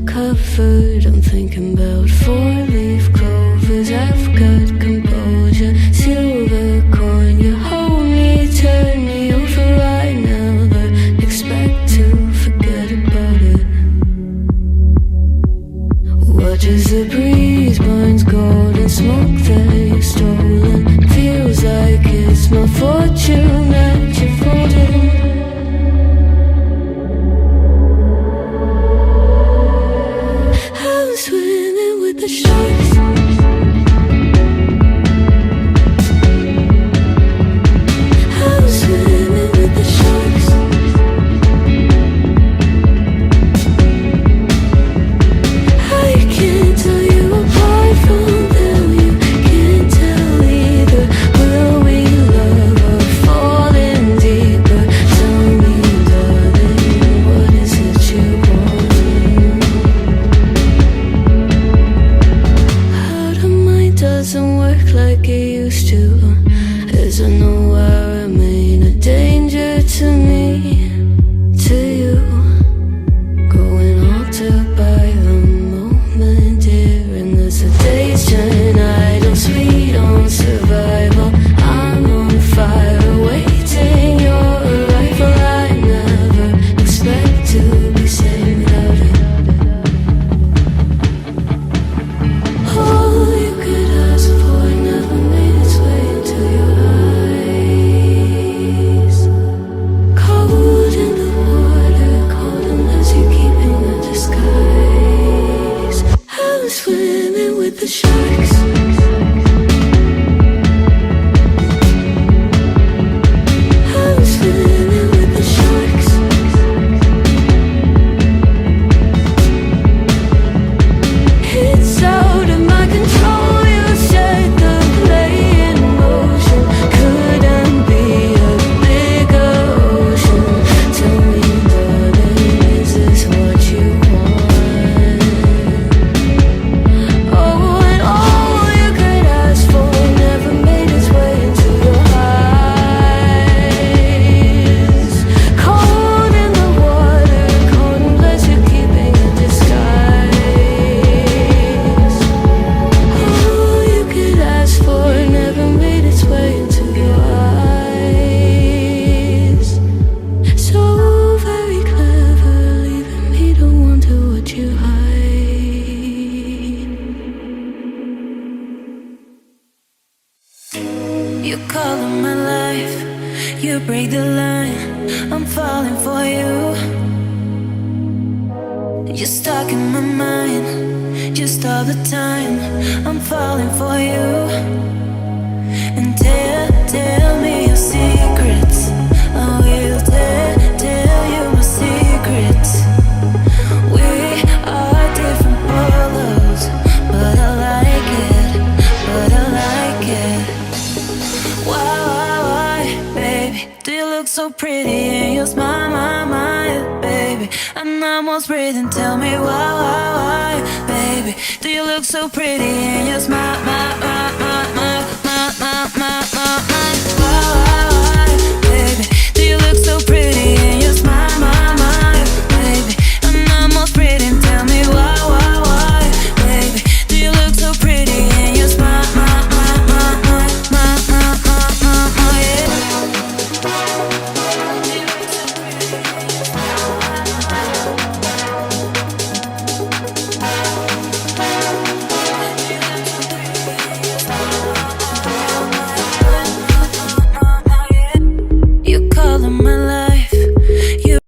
covered. I'm thinking about four-leaf clovers. I've got composure, silver coin. You hold me, turn me over right now, but expect to forget about it. Watches the breeze, burns golden smoke that you've stolen. Feels like it's my fortune that you're folding. I'm swimming with the sharks. I'm swimming with the sharks. I can't tell you apart from them. You can't tell either. Will we love or fall in deeper? Tell me, darling, what is it you want? How the mind doesn't work like it used to. As I know I remain a danger to me, to you. Going altered by the moment, dear. And as the days turn idle, sweet on survival, I'm on fire, waiting your arrival. I never expect to be saved without it. All you could ask for never made its way into your eyes. Cold in the water, cold unless you're keeping a disguise. I'm swimming with the sharks. I'm swimming with the sharks. It's out of my control. You set the play in motion. Couldn't be a bigger ocean. Tell me, darling, is this what you want? Oh, and all you could ask for never made its way into your eyes. Cold in the water, cold unless you're keeping a disguise. All you could ask for never made its way into your eyes. So very clever, leaving me to wonder what you hide. You color my life, you break the line. I'm falling for you. You're stuck in my mind, just all the time. I'm falling for you. And tell me your secrets. I will tell you my secrets. We are different polos, but I like it, but I like it. Why, baby, do you look so pretty and you smile, my, baby? I'm almost breathing, tell me why, baby, do you look so pretty and you smile, my, why, baby, do you look so pretty and you smile, my, baby? I'm almost breathing, tell me why, baby, do you look so pretty and you smile, yeah. You color my